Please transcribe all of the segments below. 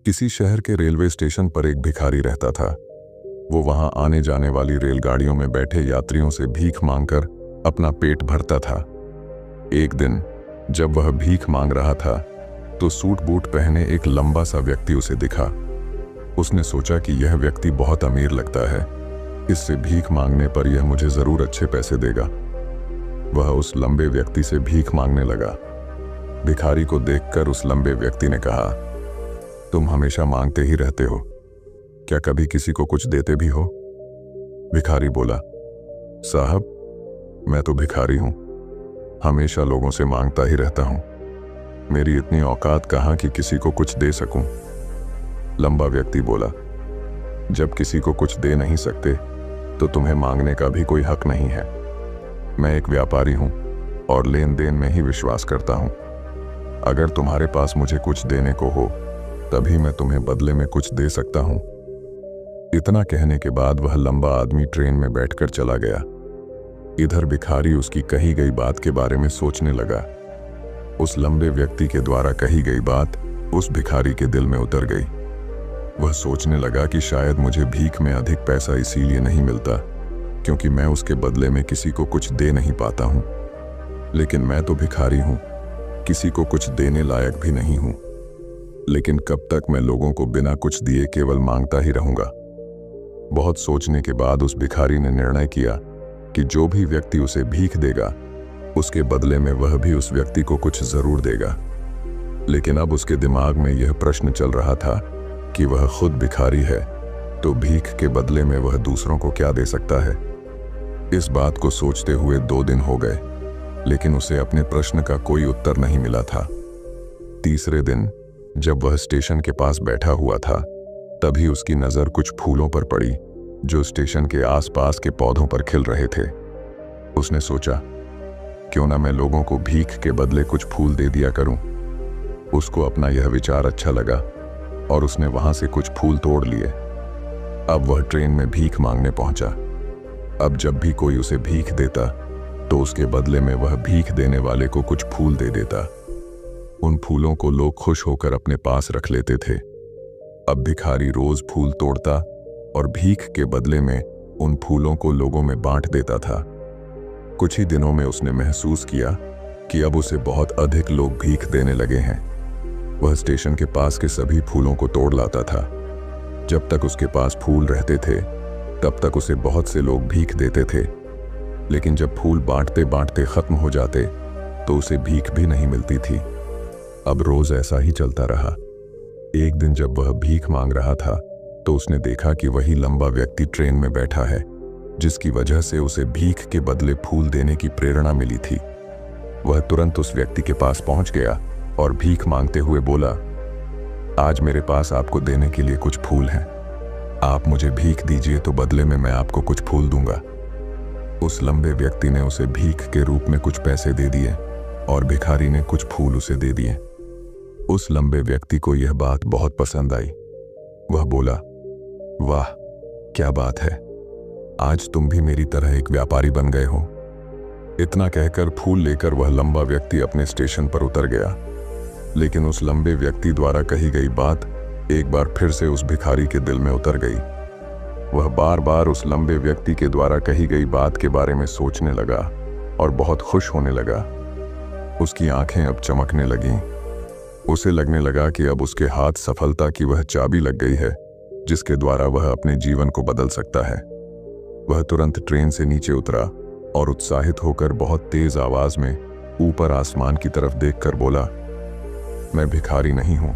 किसी शहर के रेलवे स्टेशन पर एक भिखारी रहता था। वो वहां आने जाने वाली रेलगाड़ियों में बैठे यात्रियों से भीख मांगकर अपना पेट भरता था। एक दिन जब वह भीख मांग रहा था तो सूट बूट पहने एक लंबा सा व्यक्ति उसे दिखा। उसने सोचा कि यह व्यक्ति बहुत अमीर लगता है, इससे भीख मांगने पर यह मुझे जरूर अच्छे पैसे देगा। वह उस लंबे व्यक्ति से भीख मांगने लगा। भिखारी को देखकर उस लंबे व्यक्ति ने कहा, तुम हमेशा मांगते ही रहते हो, क्या कभी किसी को कुछ देते भी हो? भिखारी बोला, साहब मैं तो भिखारी हूं, हमेशा लोगों से मांगता ही रहता हूं, मेरी इतनी औकात कहां कि किसी को कुछ दे सकूं। लंबा व्यक्ति बोला, जब किसी को कुछ दे नहीं सकते तो तुम्हें मांगने का भी कोई हक नहीं है। मैं एक व्यापारी हूं और लेन देन में ही विश्वास करता हूं। अगर तुम्हारे पास मुझे कुछ देने को हो तभी मैं तुम्हें बदले में कुछ दे सकता हूं। इतना कहने के बाद वह लंबा आदमी ट्रेन में बैठकर चला गया। इधर भिखारी उसकी कही गई बात के बारे में सोचने लगा। उस लंबे व्यक्ति के द्वारा कही गई बात उस भिखारी के दिल में उतर गई। वह सोचने लगा कि शायद मुझे भीख में अधिक पैसा इसीलिए नहीं मिलता क्योंकि मैं उसके बदले में किसी को कुछ दे नहीं पाता हूं। लेकिन मैं तो भिखारी हूं, किसी को कुछ देने लायक भी नहीं हूं। लेकिन कब तक मैं लोगों को बिना कुछ दिए केवल मांगता ही रहूंगा? बहुत सोचने के बाद उस भिखारी ने निर्णय किया कि जो भी व्यक्ति उसे भीख देगा उसके बदले में वह भी उस व्यक्ति को कुछ जरूर देगा। लेकिन अब उसके दिमाग में यह प्रश्न चल रहा था कि वह खुद भिखारी है तो भीख के बदले में वह दूसरों को क्या दे सकता है। इस बात को सोचते हुए 2 दिन हो गए, लेकिन उसे अपने प्रश्न का कोई उत्तर नहीं मिला था। तीसरे दिन जब वह स्टेशन के पास बैठा हुआ था तभी उसकी नजर कुछ फूलों पर पड़ी जो स्टेशन के आसपास के पौधों पर खिल रहे थे। उसने सोचा, क्यों ना मैं लोगों को भीख के बदले कुछ फूल दे दिया करूं। उसको अपना यह विचार अच्छा लगा और उसने वहां से कुछ फूल तोड़ लिए। अब वह ट्रेन में भीख मांगने पहुंचा। अब जब भी कोई उसे भीख देता तो उसके बदले में वह भीख देने वाले को कुछ फूल दे देता। उन फूलों को लोग खुश होकर अपने पास रख लेते थे। अब भिखारी रोज फूल तोड़ता और भीख के बदले में उन फूलों को लोगों में बांट देता था। कुछ ही दिनों में उसने महसूस किया कि अब उसे बहुत अधिक लोग भीख देने लगे हैं। वह स्टेशन के पास के सभी फूलों को तोड़ लाता था। जब तक उसके पास फूल रहते थे तब तक उसे बहुत से लोग भीख देते थे, लेकिन जब फूल बांटते बांटते खत्म हो जाते तो उसे भीख भी नहीं मिलती थी। अब रोज ऐसा ही चलता रहा। एक दिन जब वह भीख मांग रहा था तो उसने देखा कि वही लंबा व्यक्ति ट्रेन में बैठा है जिसकी वजह से उसे भीख के बदले फूल देने की प्रेरणा मिली थी। वह तुरंत उस व्यक्ति के पास पहुंच गया और भीख मांगते हुए बोला, आज मेरे पास आपको देने के लिए कुछ फूल हैं, आप मुझे भीख दीजिए तो बदले में मैं आपको कुछ फूल दूंगा। उस लंबे व्यक्ति ने उसे भीख के रूप में कुछ पैसे दे दिए और भिखारी ने कुछ फूल उसे दे दिए। उस लंबे व्यक्ति को यह बात बहुत पसंद आई। वह बोला, वाह क्या बात है, आज तुम भी मेरी तरह एक व्यापारी बन गए हो। इतना कहकर फूल लेकर वह लंबा व्यक्ति अपने स्टेशन पर उतर गया। लेकिन उस लंबे व्यक्ति द्वारा कही गई बात एक बार फिर से उस भिखारी के दिल में उतर गई। वह बार बार उस लंबे व्यक्ति के द्वारा कही गई बात के बारे में सोचने लगा और बहुत खुश होने लगा। उसकी आंखें अब चमकने लगीं। उसे लगने लगा कि अब उसके हाथ सफलता की वह चाबी लग गई है जिसके द्वारा वह अपने जीवन को बदल सकता है। वह तुरंत ट्रेन से नीचे उतरा और उत्साहित होकर बहुत तेज आवाज में ऊपर आसमान की तरफ देखकर बोला, मैं भिखारी नहीं हूं,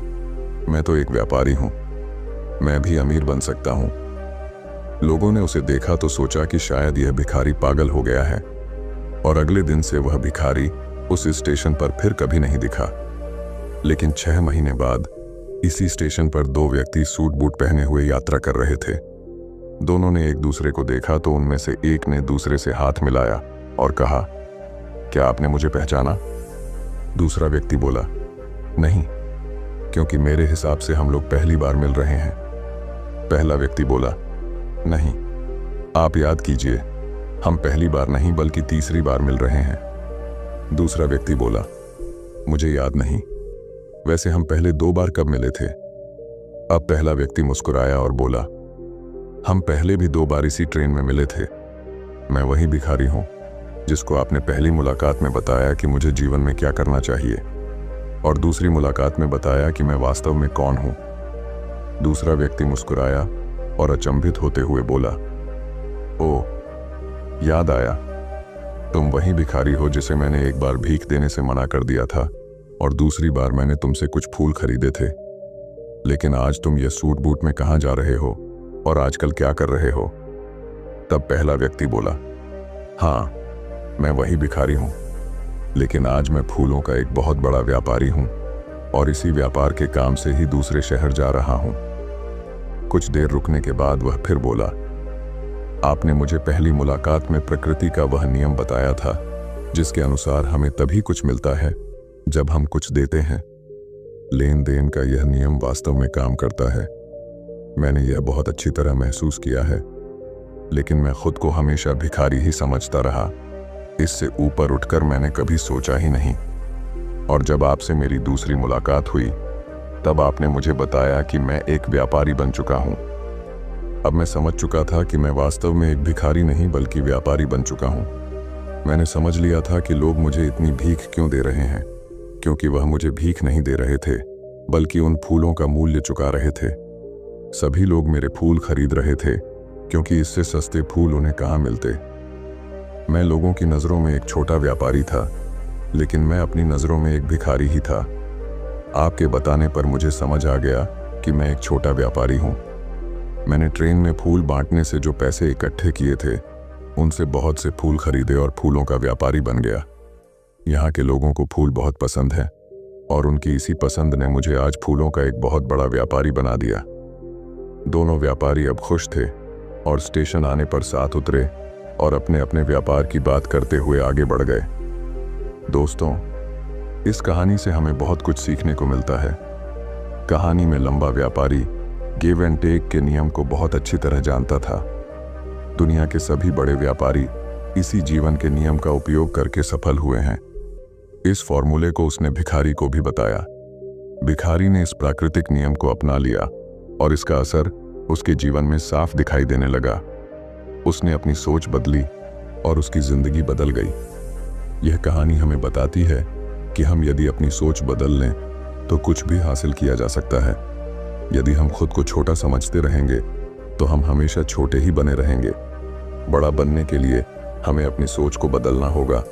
मैं तो एक व्यापारी हूं, मैं भी अमीर बन सकता हूं। लोगों ने उसे देखा तो सोचा कि शायद यह भिखारी पागल हो गया है और अगले दिन से वह भिखारी उस स्टेशन पर फिर कभी नहीं दिखा। लेकिन 6 महीने बाद इसी स्टेशन पर 2 व्यक्ति सूट बूट पहने हुए यात्रा कर रहे थे। दोनों ने एक दूसरे को देखा तो उनमें से एक ने दूसरे से हाथ मिलाया और कहा, क्या आपने मुझे पहचाना? दूसरा व्यक्ति बोला, नहीं, क्योंकि मेरे हिसाब से हम लोग पहली बार मिल रहे हैं। पहला व्यक्ति बोला, नहीं, आप याद कीजिए, हम पहली बार नहीं बल्कि तीसरी बार मिल रहे हैं। दूसरा व्यक्ति बोला, मुझे याद नहीं, वैसे हम पहले 2 बार कब मिले थे? अब पहला व्यक्ति मुस्कुराया और बोला, हम पहले भी 2 बार इसी ट्रेन में मिले थे। मैं वही भिखारी हूं जिसको आपने पहली मुलाकात में बताया कि मुझे जीवन में क्या करना चाहिए, और दूसरी मुलाकात में बताया कि मैं वास्तव में कौन हूं। दूसरा व्यक्ति मुस्कुराया और अचंभित होते हुए बोला, ओ, याद आया, तुम वही भिखारी हो जिसे मैंने एक बार भीख देने से मना कर दिया था और दूसरी बार मैंने तुमसे कुछ फूल खरीदे थे। लेकिन आज तुम ये सूट बूट में कहाँ जा रहे हो और आजकल क्या कर रहे हो? तब पहला व्यक्ति बोला, हाँ, मैं वही भिखारी हूं, लेकिन आज मैं फूलों का एक बहुत बड़ा व्यापारी हूं और इसी व्यापार के काम से ही दूसरे शहर जा रहा हूं। कुछ देर रुकने के बाद वह फिर बोला, आपने मुझे पहली मुलाकात में प्रकृति का वह नियम बताया था जिसके अनुसार हमें तभी कुछ मिलता है जब हम कुछ देते हैं। लेन देन का यह नियम वास्तव में काम करता है। मैंने यह बहुत अच्छी तरह महसूस किया है, लेकिन मैं खुद को हमेशा भिखारी ही समझता रहा। इससे ऊपर उठकर मैंने कभी सोचा ही नहीं। और जब आपसे मेरी दूसरी मुलाकात हुई तब आपने मुझे बताया कि मैं एक व्यापारी बन चुका हूं। अब मैं समझ चुका था कि मैं वास्तव में एक भिखारी नहीं बल्कि व्यापारी बन चुका हूं। मैंने समझ लिया था कि लोग मुझे इतनी भीख क्यों दे रहे हैं, क्योंकि वह मुझे भीख नहीं दे रहे थे बल्कि उन फूलों का मूल्य चुका रहे थे। सभी लोग मेरे फूल खरीद रहे थे क्योंकि इससे सस्ते फूल उन्हें कहाँ मिलते। मैं लोगों की नज़रों में एक छोटा व्यापारी था, लेकिन मैं अपनी नज़रों में एक भिखारी ही था। आपके बताने पर मुझे समझ आ गया कि मैं एक छोटा व्यापारी हूँ। मैंने ट्रेन में फूल बांटने से जो पैसे इकट्ठे किए थे उनसे बहुत से फूल खरीदे और फूलों का व्यापारी बन गया। यहाँ के लोगों को फूल बहुत पसंद है और उनकी इसी पसंद ने मुझे आज फूलों का एक बहुत बड़ा व्यापारी बना दिया। दोनों व्यापारी अब खुश थे और स्टेशन आने पर साथ उतरे और अपने अपने व्यापार की बात करते हुए आगे बढ़ गए। दोस्तों, इस कहानी से हमें बहुत कुछ सीखने को मिलता है। कहानी में लंबा व्यापारी गिव एंड टेक के नियम को बहुत अच्छी तरह जानता था। दुनिया के सभी बड़े व्यापारी इसी जीवन के नियम का उपयोग करके सफल हुए हैं। इस फॉर्मूले को उसने भिखारी को भी बताया। भिखारी ने इस प्राकृतिक नियम को अपना लिया और इसका असर उसके जीवन में साफ दिखाई देने लगा। उसने अपनी सोच बदली और उसकी जिंदगी बदल गई। यह कहानी हमें बताती है कि हम यदि अपनी सोच बदल लें तो कुछ भी हासिल किया जा सकता है। यदि हम खुद को छोटा समझते रहेंगे तो हम हमेशा छोटे ही बने रहेंगे। बड़ा बनने के लिए हमें अपनी सोच को बदलना होगा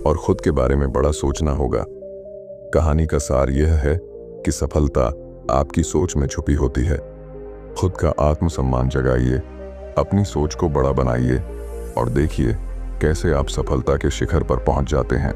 और खुद के बारे में बड़ा सोचना होगा। कहानी का सार यह है कि सफलता आपकी सोच में छुपी होती है। खुद का आत्मसम्मान जगाइए, अपनी सोच को बड़ा बनाइए और देखिए कैसे आप सफलता के शिखर पर पहुंच जाते हैं।